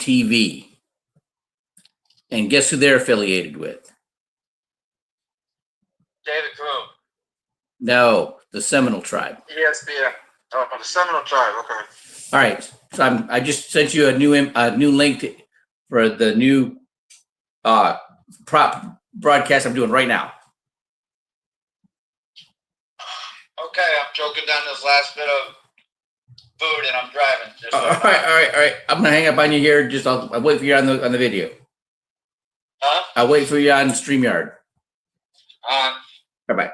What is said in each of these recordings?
TV. And guess who they're affiliated with? David Crow. No, the Seminole Tribe. ESPN. Oh, the Seminole Tribe. Okay. All right. So I just sent you a new link for the new prop broadcast I'm doing right now. Okay, I'm choking down this last bit of food and I'm driving. All right. I'm gonna hang up on you here. I'll wait for you on the video. Huh? I'll wait for you on StreamYard. Bye-bye.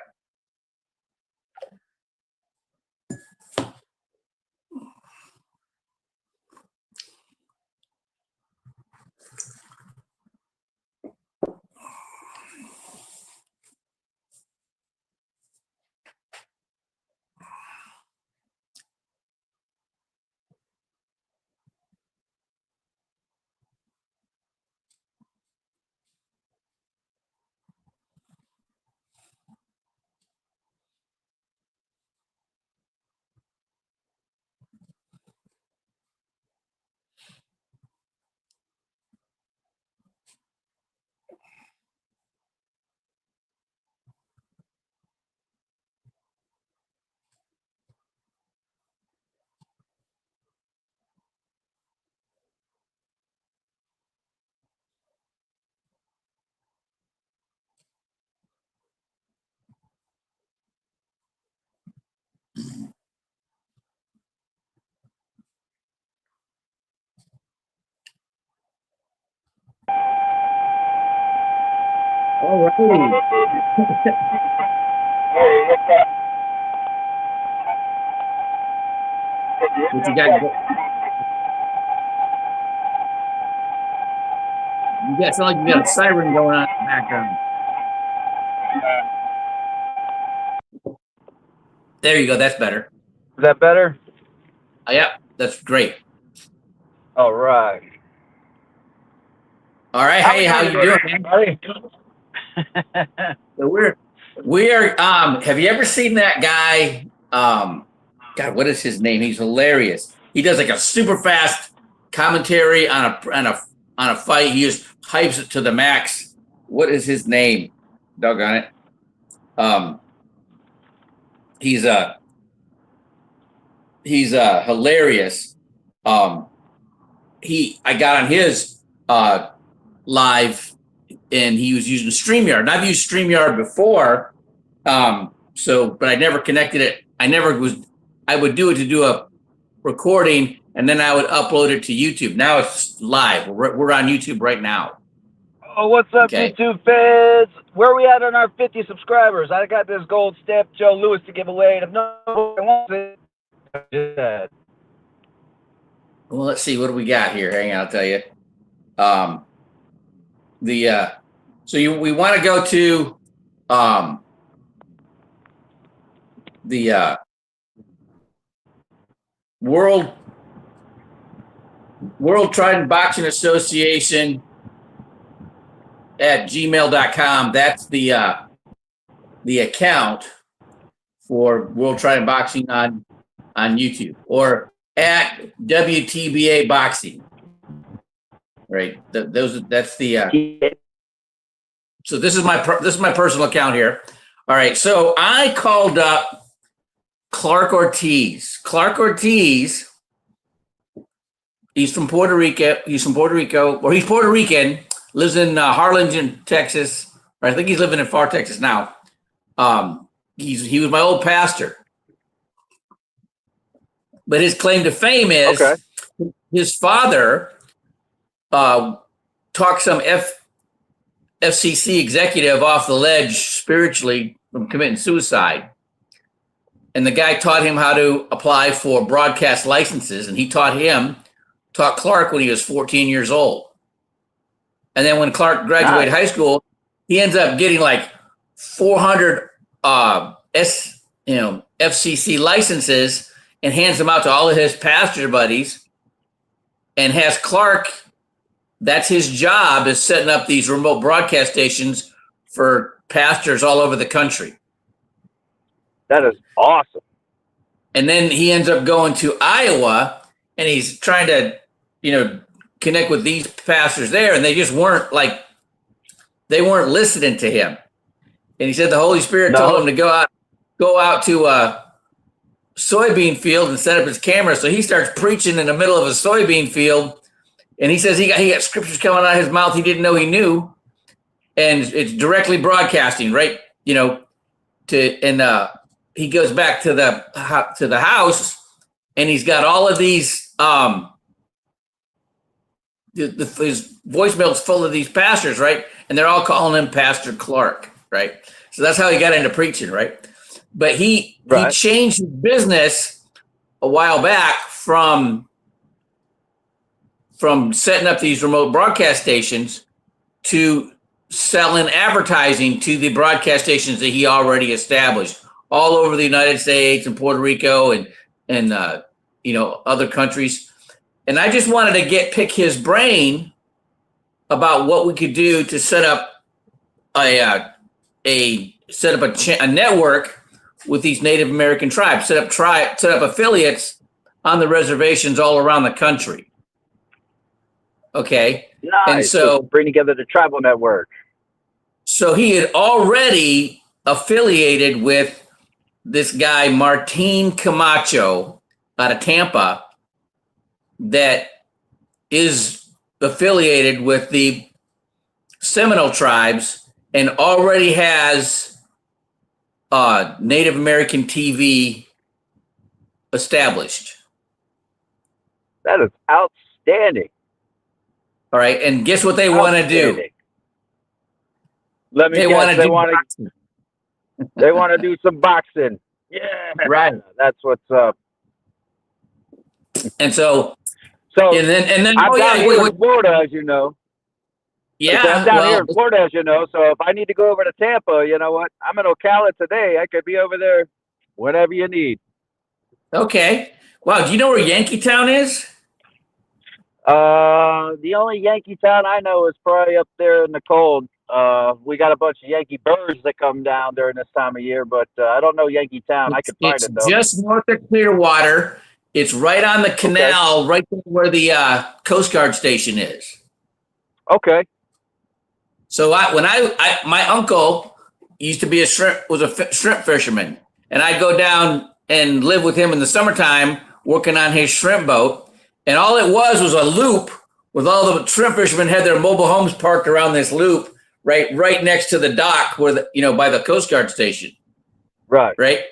All right. What you got? You got sound like you got a siren going on in the background. There you go. That's better. Is that better? Yeah, that's great. All right. All right. Hey, how you doing, man? So we're have you ever seen that guy? God, what is his name? He's hilarious. He does like a super fast commentary on a fight. He just hypes it to the max. What is his name? Doggone it. He's hilarious. I got on his live and he was using StreamYard. And I've used StreamYard before. But I never connected it. I would do it to do a recording and then I would upload it to YouTube. Now it's live. We're on YouTube right now. Oh, what's up, YouTube fans? Where are we at on our 50 subscribers? I got this gold step Joe Louis to give away. And if nobody wants it, well, let's see. What do we got here? Hang on, I'll tell you. We want to go to the World Trident Boxing Association at gmail.com. That's the account for World Trident Boxing on YouTube, or at WTBA Boxing. Right. That's the. So this is my personal account here. All right. So I called up Clark Ortiz. Clark Ortiz. He's from Puerto Rico. He's Puerto Rican. Lives in Harlingen, Texas. Or I think he's living in Far Texas now. He was my old pastor. But his claim to fame is his father talked some FCC executive off the ledge spiritually from committing suicide. And the guy taught him how to apply for broadcast licenses. And he taught Clark when he was 14 years old. And then when Clark graduated high school, he ends up getting like 400 FCC licenses and hands them out to all of his pastor buddies, and has Clark, that's his job, is setting up these remote broadcast stations for pastors all over the country. That is awesome. And then he ends up going to Iowa, and he's trying to, connect with these pastors there, and they just weren't listening to him. And he said the Holy Spirit told him to go out to a soybean field and set up his camera. So he starts preaching in the middle of a soybean field, and he says he got scriptures coming out of his mouth he didn't know he knew, and it's directly broadcasting, right? He goes back to the house, and he's got all of these his voicemail's full of these pastors, right? And they're all calling him Pastor Clark, right? So that's how he got into preaching, right? But he changed his business a while back from setting up these remote broadcast stations to selling advertising to the broadcast stations that he already established all over the United States and Puerto Rico and other countries. And I just wanted to pick his brain about what we could do to set up a network with these Native American tribes, set up affiliates on the reservations all around the country. Okay. Nice. And so bring together the tribal network. So he had already affiliated with this guy, Martin Camacho, out of Tampa, that is affiliated with the Seminole tribes and already has Native American TV established. That is outstanding. All right, and guess what they want to do? Let me guess. They want to do some boxing. Yeah, right. That's what's up. And so and then I'm down here in Florida, as you know. Yeah, I'm down here in Florida, as you know. So if I need to go over to Tampa, you know what? I'm in Ocala today. I could be over there whenever you need. Okay. Wow. Do you know where Yankeetown is? The only Yankee town I know is probably up there in the cold. We got a bunch of Yankee birds that come down during this time of year, but I don't know Yankeetown. I could find it though. Just north of Clearwater. It's right on the canal, right where the Coast Guard station is. Okay. So my uncle used to be a shrimp fisherman, and I'd go down and live with him in the summertime, working on his shrimp boat. And all it was a loop with all the shrimp fishermen had their mobile homes parked around this loop, right next to the dock where by the Coast Guard station. Right.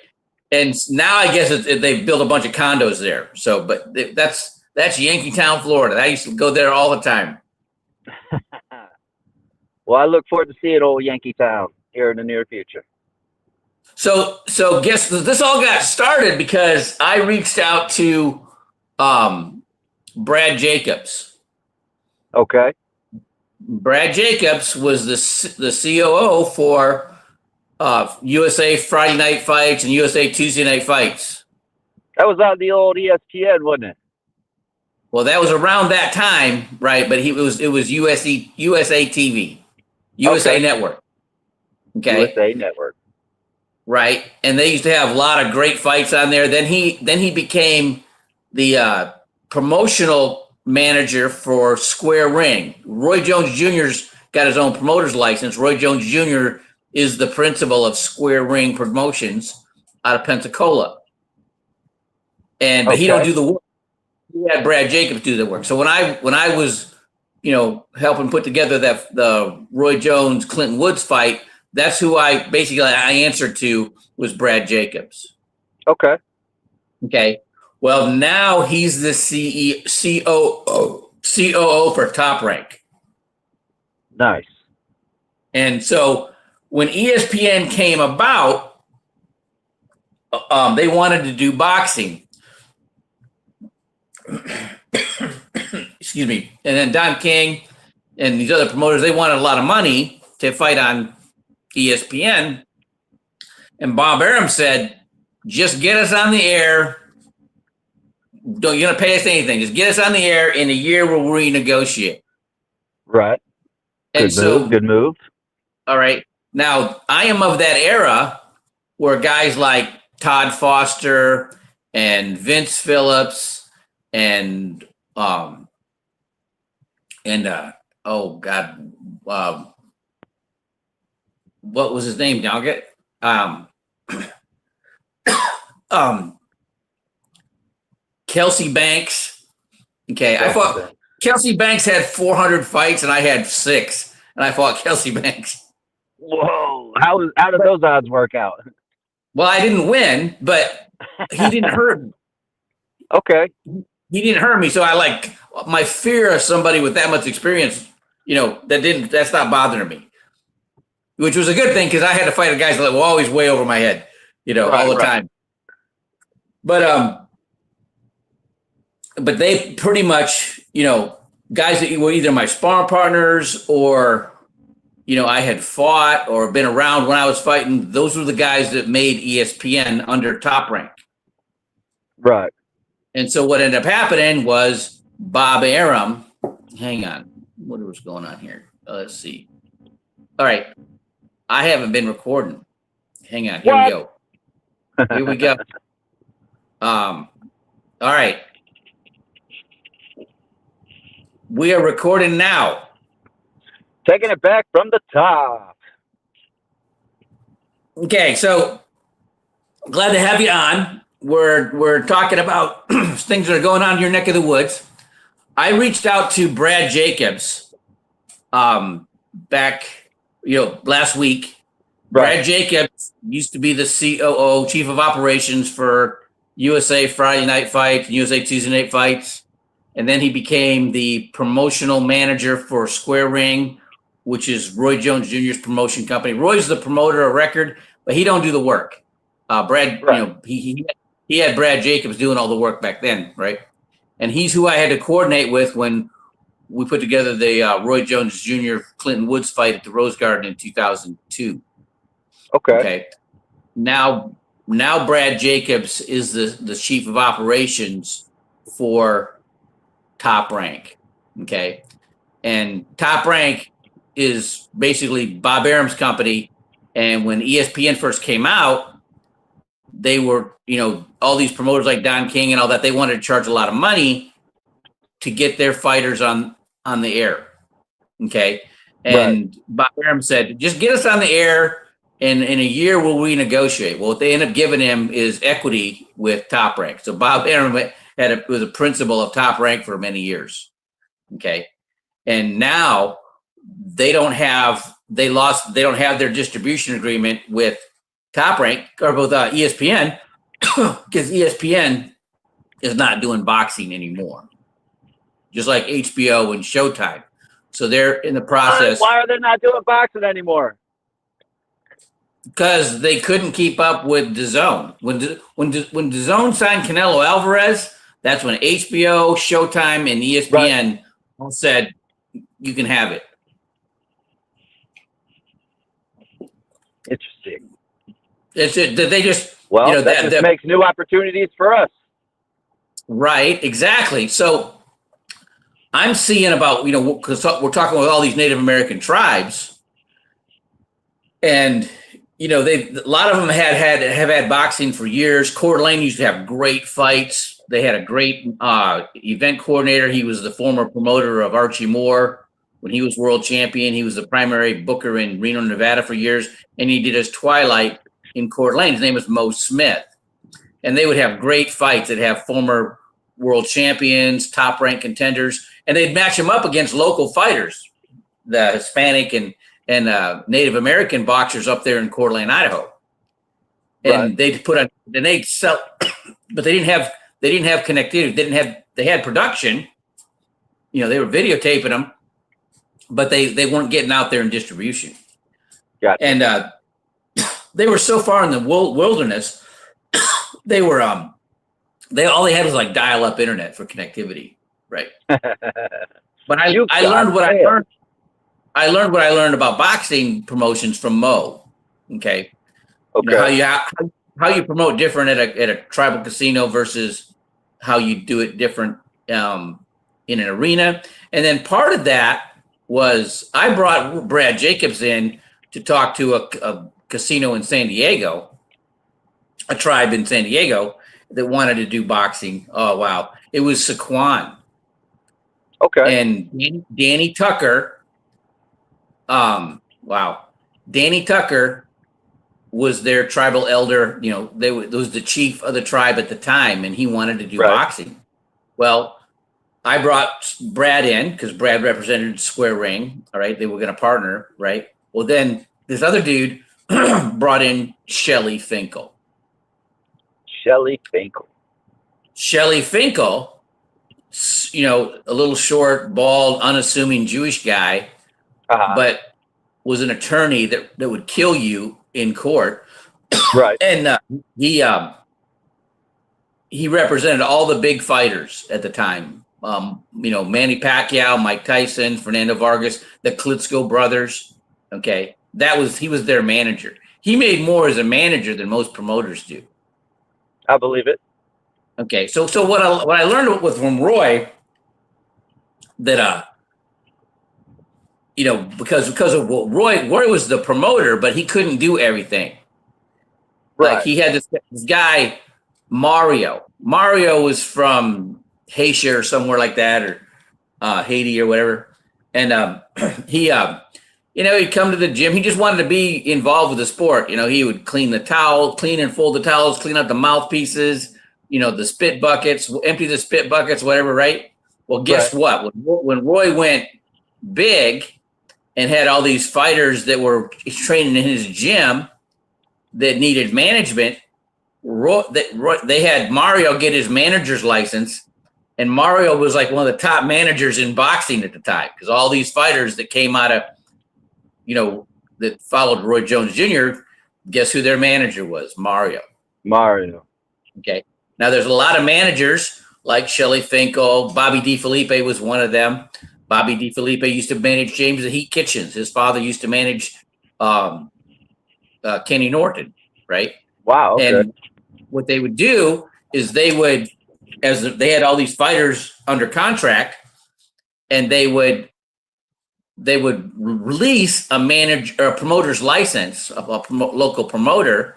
And now I guess they've built a bunch of condos there. So, but that's Yankeetown, Florida. I used to go there all the time. Well, I look forward to seeing old Yankeetown here in the near future. So guess this all got started because I reached out to Brad Jacobs. Okay. Brad Jacobs was the COO for USA Friday Night Fights and USA Tuesday Night Fights. That was on the old ESPN, wasn't it? Well, that was around that time, right? But it was USA TV, USA Network. Okay. USA Network. Right, and they used to have a lot of great fights on there. Then he became the promotional manager for Square Ring. Roy Jones Jr.'s got his own promoter's license. Roy Jones Jr. is the principal of Square Ring Promotions out of Pensacola. But he don't do the work. He had Brad Jacobs do the work. So when I was, helping put together the Roy Jones Clinton Woods fight, that's who I answered to was Brad Jacobs. Okay. Well, now he's the COO for Top Rank. Nice. And so when ESPN came about, they wanted to do boxing. Excuse me. And then Don King and these other promoters, they wanted a lot of money to fight on ESPN. And Bob Arum said, just get us on the air. You're going to pay us anything. Just get us on the air. In a year, we'll renegotiate. Right. Good move. All right. Now, I am of that era where guys like Todd Foster and Vince Phillips and and oh God, what was his name? Nugget. Kelsey Banks. Okay, I fought Kelsey Banks had 400 fights, and I had 6, and I fought Kelsey Banks. Whoa! How did those odds work out? Well, I didn't win, but he didn't hurt me. Okay. He didn't hurt me, so I like my fear of somebody with that much experience. That's not bothering me, which was a good thing because I had to fight guys that were always way over my head, all the time. But they pretty much, guys that were either my sparring partners or, I had fought or been around when I was fighting. Those were the guys that made ESPN under Top Rank. Right. And so what ended up happening was Bob Arum. Hang on. What was going on here? Let's see. All right. I haven't been recording. Hang on. Here we go. Here we go. All right. We are recording now. Taking it back from the top. Okay, so glad to have you on. We're talking about things that are going on in your neck of the woods. I reached out to Brad Jacobs back, last week. Right. Brad Jacobs used to be the COO, Chief of Operations for USA Friday Night Fights, USA Tuesday Night Fights. And then he became the promotional manager for Square Ring, which is Roy Jones Jr.'s promotion company. Roy's the promoter of record, but he don't do the work. Brad, right. He had Brad Jacobs doing all the work back then, right? And he's who I had to coordinate with when we put together the Roy Jones Jr. Clinton Woods fight at the Rose Garden in 2002. Okay. Now Brad Jacobs is the chief of operations for Top Rank. Okay. And Top Rank is basically Bob Arum's company. And when ESPN first came out, they were, all these promoters like Don King and all that, they wanted to charge a lot of money to get their fighters on the air. Okay. And right. Bob Arum said, just get us on the air and in a year we'll renegotiate. Well, what they ended up giving him is equity with Top Rank. So Bob Arum was a principal of Top Rank for many years. Okay. And now they don't have their distribution agreement with Top Rank or with ESPN because ESPN is not doing boxing anymore, just like HBO and Showtime. So they're in the process. Why are they not doing boxing anymore? Because they couldn't keep up with DAZN. When DAZN signed Canelo Alvarez, that's when HBO, Showtime, and ESPN all said you can have it. Interesting. They just that just makes new opportunities for us. Right, exactly. So I'm seeing about because we're talking with all these Native American tribes, and a lot of them have had boxing for years. Coeur d'Alene used to have great fights. They had a great event coordinator. He was the former promoter of Archie Moore when he was world champion. He was the primary booker in Reno, Nevada for years, and he did his Twilight in Coeur d'Alene. His name was Mo Smith. And they would have great fights. They'd have former world champions, Top Rank contenders, and they'd match them up against local fighters, the Hispanic and Native American boxers up there in Coeur d'Alene, Idaho. And they'd they'd sell, but they didn't have connectivity. They had production. They were videotaping them, but they weren't getting out there in distribution. Gotcha. And they were so far in the wilderness, they were all they had was like dial-up internet for connectivity, right? But I learned what I learned. I learned what I learned about boxing promotions from Mo. Okay. How you promote different at a tribal casino versus how you do it different in an arena. And then part of that was I brought Brad Jacobs in to talk to a casino in San Diego, a tribe in San Diego that wanted to do boxing. Oh, wow. It was Saquon. Okay. And Danny Tucker, wow, Danny Tucker was their tribal elder. You know, was the chief of the tribe at the time, and he wanted to do Right. boxing. Well, I brought Brad in because Brad represented Square Ring. All right, they were going to partner, right? Well, then this other dude brought in Shelly Finkel. Shelly Finkel. Shelly Finkel, you know, a little short, bald, unassuming Jewish guy, but was an attorney that would kill you in court. Right. And he represented all the big fighters at the time. You know, Manny Pacquiao, Mike Tyson, Fernando Vargas, the Klitschko brothers. Okay, he was their manager. He made more as a manager than most promoters do. I believe it. Okay, so what I learned from Roy that you know, because of Roy was the promoter, but he couldn't do everything. Right. Like he had this guy Mario. Mario was from Haiti or somewhere like that, or Haiti or whatever. And he, you know, he'd come to the gym. He just wanted to be involved with the sport. You know, he would clean and fold the towels, clean out the mouthpieces, you know, the spit buckets, empty the spit buckets, whatever, right? Well, guess what? When Roy went big and had all these fighters that were training in his gym that needed management, they had Mario get his manager's license, and Mario was like one of the top managers in boxing at the time because all these fighters that came out of, you know, that followed Roy Jones Jr., guess who their manager was? Mario. Okay. Now there's a lot of managers like Shelly Finkel, Bobby DeFelipe was one of them. Bobby DeFelipe used to manage James the Heat Kitchens. His father used to manage Kenny Norton, right? Wow. Okay. And what they would do is they had all these fighters under contract, and they would release a manager or a promoter's license, a local promoter,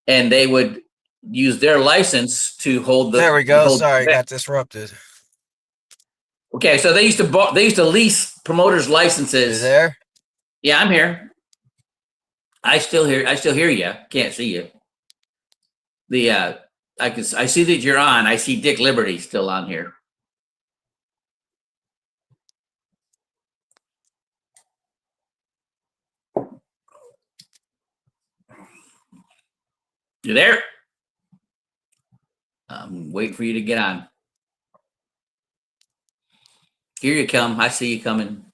and they would use their license to hold the. There we go. Sorry, got disrupted. Okay, so they used to lease promoters' licenses. You there? Yeah, I'm here. I still hear you. Can't see you. I see that you're on. I see Dick Liberty still on here. You there? I'm waiting for you to get on. Here you come. I see you coming.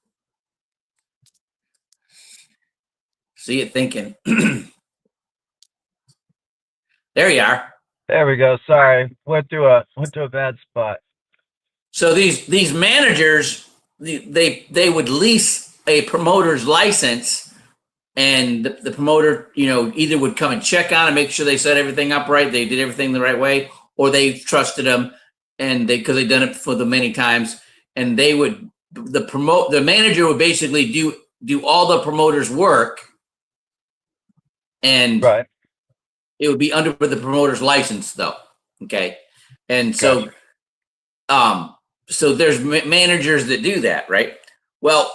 See it thinking. There you are. There we go. Sorry, went to a bad spot. So these managers, they would lease a promoter's license, and the promoter, you know, either would come and check on and make sure they set everything up right, they did everything the right way, or they trusted them, and because they'd done it for the many times, and the manager would basically do all the promoter's work, and it would be under the promoter's license, though. Okay, and so, so there's managers that do that, right? Well,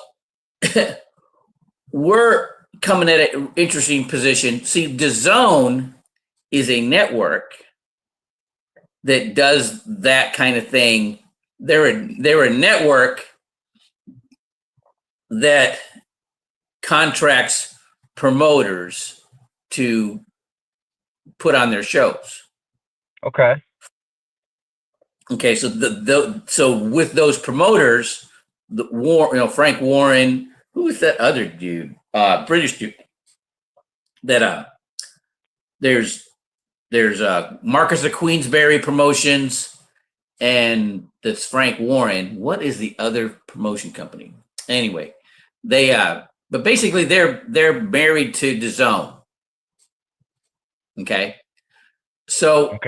we're coming at an interesting position. See, DAZN is a network that does that kind of thing. They're a network that contracts promoters to put on their shows. Okay. So so with those promoters, Frank Warren, who was that other dude? British dude. That there's Marcus of Queensberry Promotions, and that's Frank Warren. What is the other promotion company? Anyway, they but basically they're married to DAZN. Okay. So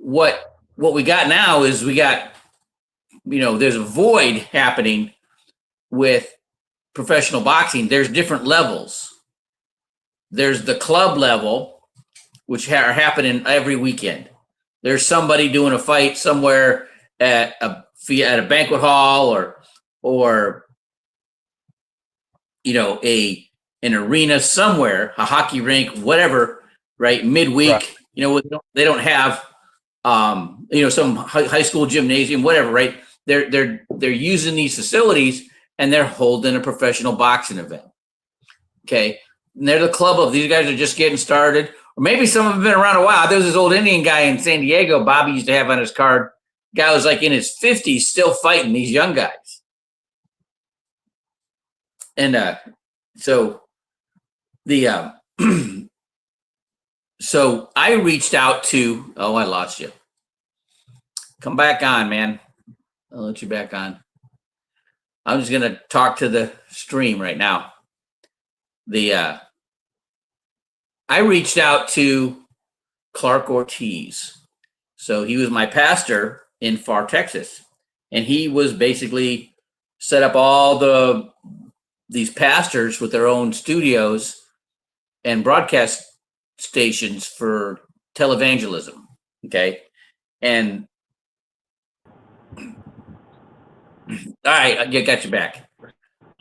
what we got now is there's a void happening with professional boxing. There's different levels. There's the club level, which are happening every weekend. There's somebody doing a fight somewhere at a at a banquet hall or an arena somewhere, a hockey rink, whatever, right? Midweek, Right. They don't have some high school gymnasium, whatever, right? They're using these facilities and they're holding a professional boxing event. Okay. And they're the club of these guys are just getting started. Or maybe some of them have been around a while. There was this old Indian guy in San Diego, Bobby used to have on his card. Guy was like in his 50s, still fighting these young guys. And so so I reached out to, I lost you. Come back on, man. I'll let you back on. I'm just going to talk to the stream right now. I reached out to Clark Ortiz. So he was my pastor in Far, Texas. And he was basically set up all these pastors with their own studios and broadcast stations for televangelism. Okay. And all right, I got you back.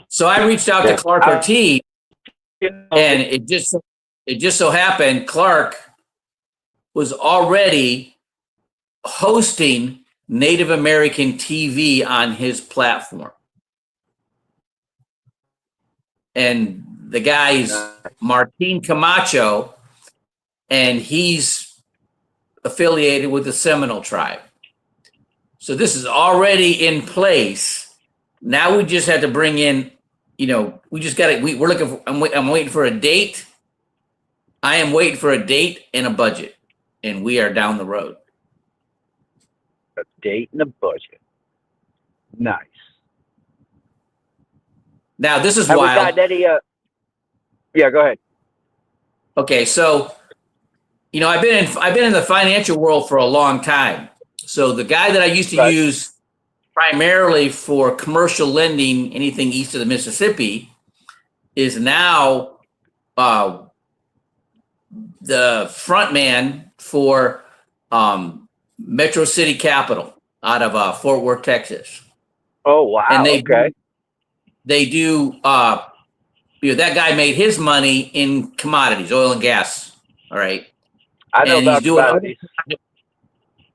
So I reached out to Clark Ortiz, and it just so happened Clark was already hosting Native American TV on his platform. And the guy's Martin Camacho, and he's affiliated with the Seminole tribe. So this is already in place. Now we just had to bring in, we just got it. We're looking for, I'm waiting for a date. I am waiting for a date and a budget, and we are down the road. A date and a budget. Nice. Now this is Have wild. we got any, yeah, go ahead. Okay, so I've been in the financial world for a long time. So the guy that I used to use primarily for commercial lending, anything east of the Mississippi, is now the front man for Metro City Capital out of Fort Worth, Texas. Oh, wow. And they do that guy made his money in commodities, oil and gas. All right. I know and about he's doing commodities.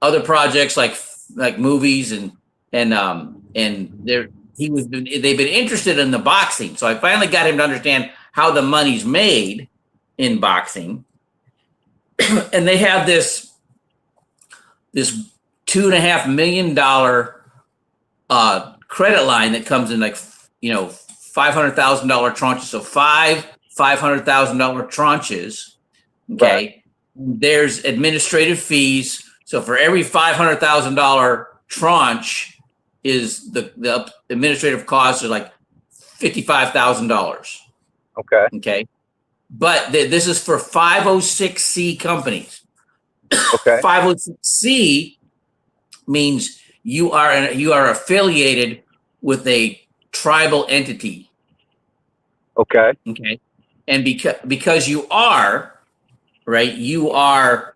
other projects like movies and they've been interested in the boxing. So I finally got him to understand how the money's made in boxing. And they have this $2.5 million credit line that comes in $500,000 tranches. So five $500,000 tranches. Okay. Right. There's administrative fees. So for every $500,000 tranche is the administrative costs are like $55,000. Okay. Okay. But this is for 506C companies. Okay. 506C means you are affiliated with a tribal entity. Okay. Okay. And because you are, right, you are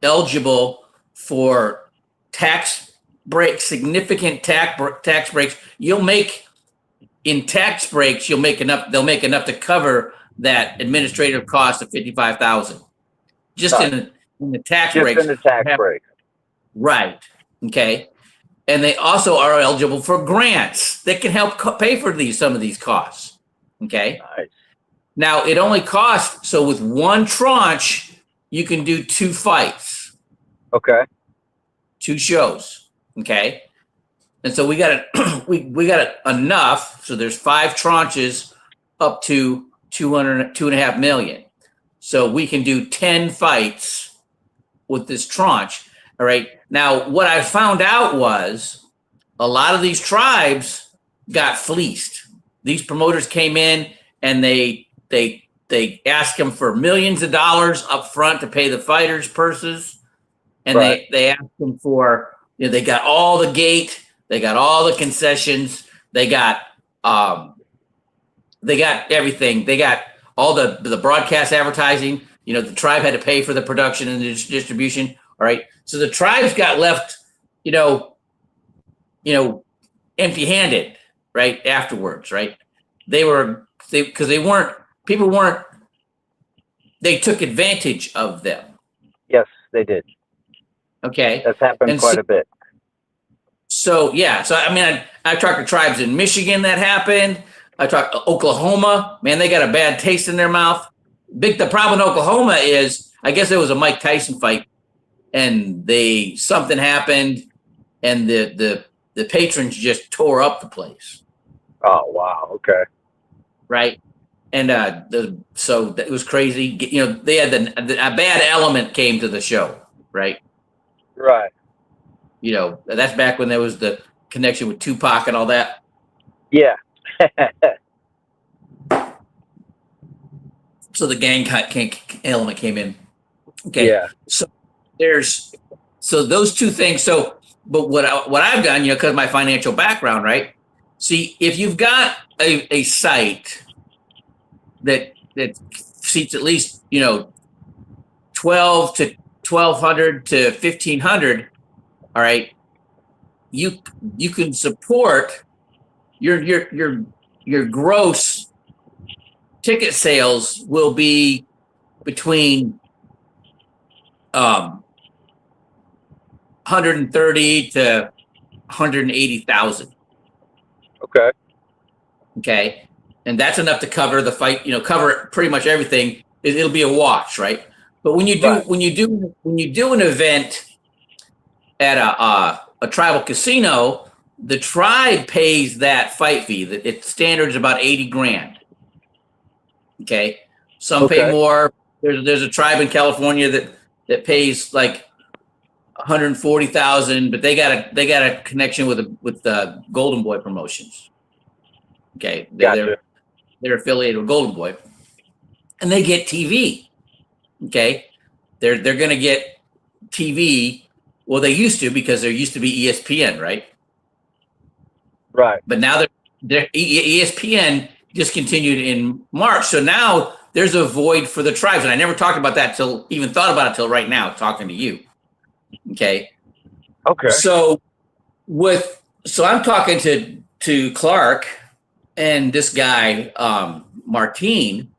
eligible for tax breaks, significant tax breaks. You'll make in tax breaks, they'll make enough to cover that administrative cost of $55,000. Just in the tax breaks. Just in the tax break. Right. Okay. And they also are eligible for grants that can help pay for some of these costs. Okay. Nice. Now it only costs, so with one tranche, you can do 2 fights. Okay. 2 shows. Okay. And so we got it, we got it enough. So there's 5 tranches up to $2.5 million. So we can do 10 fights with this tranche. All right. Now, what I found out was a lot of these tribes got fleeced. These promoters came in and they asked them for millions of dollars up front to pay the fighters' purses. And right. they asked them for, they got all the gate, they got all the concessions, they got everything. They got all the broadcast advertising. The tribe had to pay for the production and the distribution. All right. So the tribes got left, empty-handed, right? Afterwards, right? They took advantage of them. Yes, they did. Okay. That's happened And quite a bit. So yeah, so I mean, I talked to tribes in Michigan that happened. I talked to Oklahoma. Man, they got a bad taste in their mouth. The problem in Oklahoma is, I guess there was a Mike Tyson fight, and something happened, and the patrons just tore up the place. Oh wow. Okay. Right, and so it was crazy. They had a bad element came to the show. Right. Right. That's back when there was the connection with Tupac and all that. Yeah. So the gang element came in. Okay. Yeah. So those two things. So, but what I've done, because of my financial background, right? See, if you've got a site that seats at least 12 to 1,200 to 1,500, all right, you can support your gross ticket sales will be between 130 to 180,000. Okay. Okay, and that's enough to cover the fight. Cover pretty much everything. It'll be a wash, right? But when you do an event at a tribal casino, the tribe pays that fight fee. Its standard is about $80,000. Okay, some pay more. There's a tribe in California that pays like 140,000, but they got a connection with the Golden Boy Promotions. Okay, Gotcha. They're affiliated with Golden Boy, and they get TV. Okay, they're going to get TV. Well, they used to, because there used to be ESPN, right? Right. But now ESPN discontinued in March, so now there's a void for the tribes, and I never talked about that thought about it till right now, talking to you. Okay. Okay. So I'm talking to Clark and this guy Martine,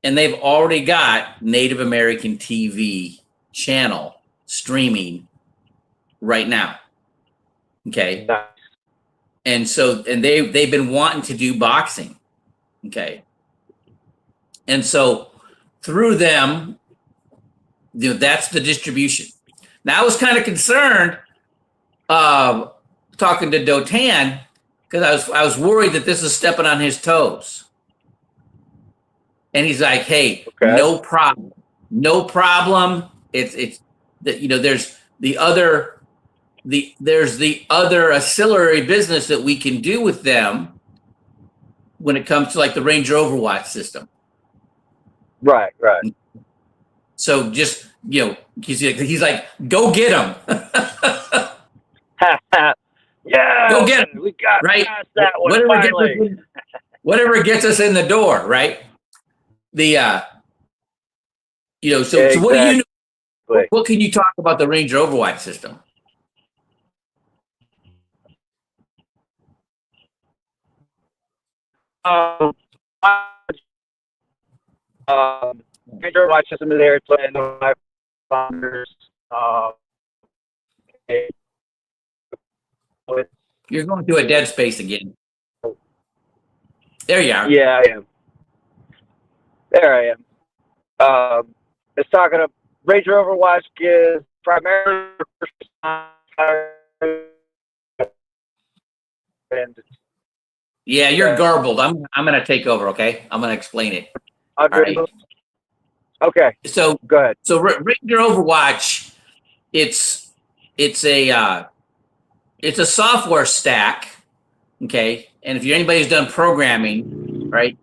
and they've already got Native American TV channel streaming right now. Okay. Nice. And they've been wanting to do boxing. Okay. And so through them, that's the distribution. Now I was kind of concerned talking to Dotan, because I was worried that this is stepping on his toes. And he's like, "Hey, no problem. It's there's the other ancillary business that we can do with them when it comes to like the Ranger Overwatch system." Right. So just he's like, "Go get him." Yeah. Go get him. We got right. past that one finally. Whatever gets us in the door, right? So Exactly. what do you know? What can you talk about the Ranger Overwatch system? Ranger Watch system is there. It's letting my founders. You're going through a dead space again. There you are. Yeah, I am. There I am. It's talking to Ranger Overwatch is primarily and Yeah, you're garbled. I'm going to take over. Okay, I'm going to explain it. All right. Okay. So go ahead. So Ranger Overwatch, it's a software stack. Okay, and if anybody who's done programming, right,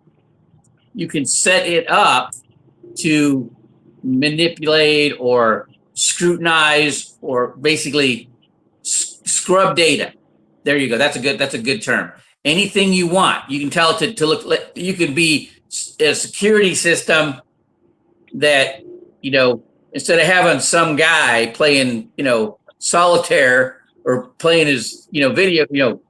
you can set it up to manipulate or scrutinize or basically scrub data. There you go. That's a good term. Anything you want, you can tell it to look. You can be a security system that instead of having some guy playing solitaire or playing his, video,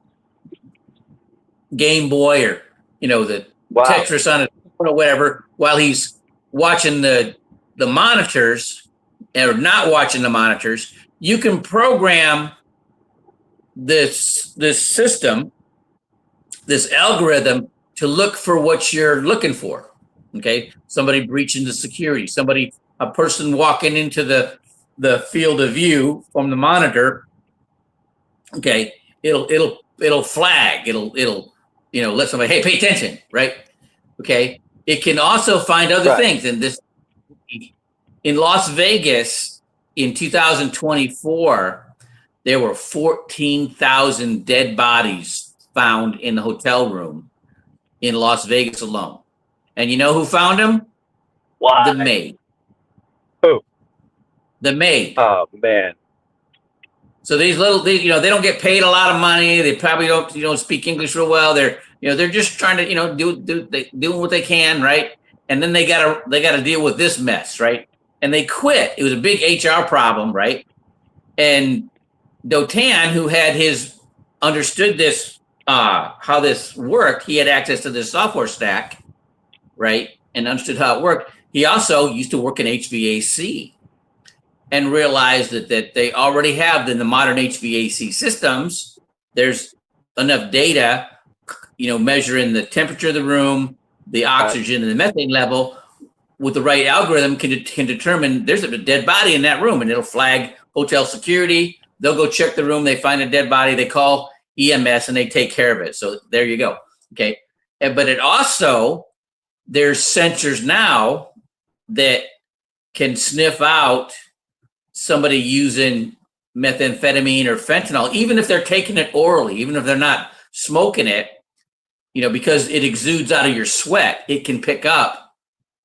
Game Boy, or, the Wow. Tetris on it or whatever, while he's watching the monitors or not watching the monitors. You can program this system, this algorithm, to look for what you're looking for. Okay, somebody breaching the security, a person walking into the field of view from the monitor. Okay, it'll flag. It'll let somebody, hey, pay attention, right? Okay, it can also find other things. And this in Las Vegas in 2024, there were 14,000 dead bodies found in the hotel room in Las Vegas alone. And you know who found them? Why? The maid. Who? The maid. Oh man. So they don't get paid a lot of money. They probably don't speak English real well. They're just trying to doing what they can, right? And then they gotta deal with this mess, right? And they quit. It was a big HR problem, right? And Dotan, who had understood this, how this worked, he had access to this software stack, right? And understood how it worked. He also used to work in HVAC and realized that they already have in the modern HVAC systems, there's enough data, measuring the temperature of the room, the oxygen and the methane level, with the right algorithm can determine there's a dead body in that room, and it'll flag hotel security. They'll go check the room. They find a dead body. They call EMS and they take care of it. So there you go. Okay. But it also, there's sensors now that can sniff out somebody using methamphetamine or fentanyl, even if they're taking it orally, even if they're not smoking it, because it exudes out of your sweat, it can pick up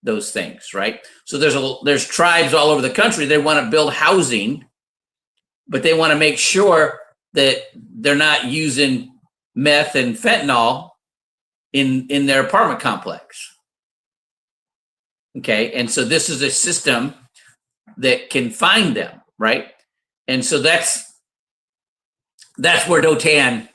those things, right? So there's tribes all over the country. They want to build housing, but they want to make sure that they're not using meth and fentanyl in their apartment complex. Okay, and so this is a system that can find them, right? And so that's where Dotan,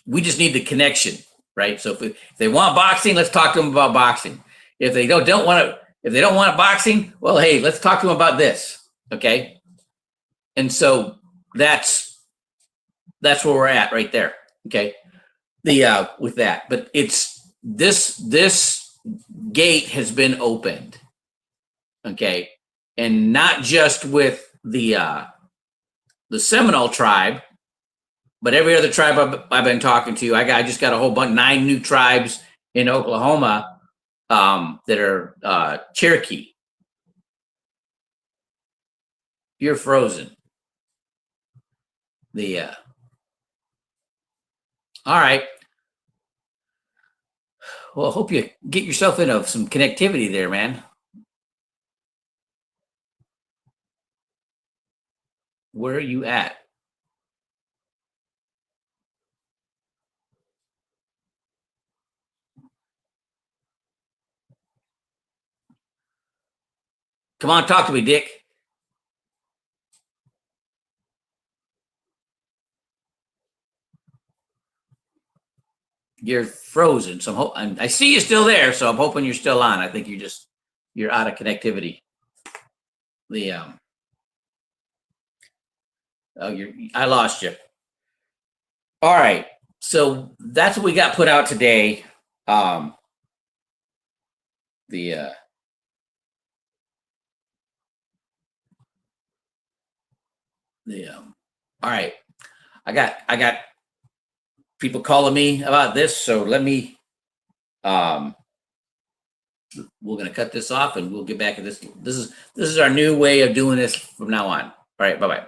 we just need the connection, right? So if they want boxing, let's talk to them about boxing. If they don't want boxing, well, hey, let's talk to them about this, okay? And so that's where we're at right there, okay? With that, but it's this gate has been opened, okay, and not just with the Seminole tribe, but every other tribe I've been talking to. I just got a whole bunch, 9 new tribes in Oklahoma that are Cherokee. You're frozen. All right. Well, I hope you get yourself into some connectivity there, man. Where are you at? Come on, talk to me, Dick. You're frozen. So I see you still there. So I'm hoping you're still on. I think you're out of connectivity. I lost you. All right. So that's what we got put out today. All right. I got people calling me about this, so let me we're going to cut this off and we'll get back to this. This is our new way of doing this from now on. All right, bye-bye.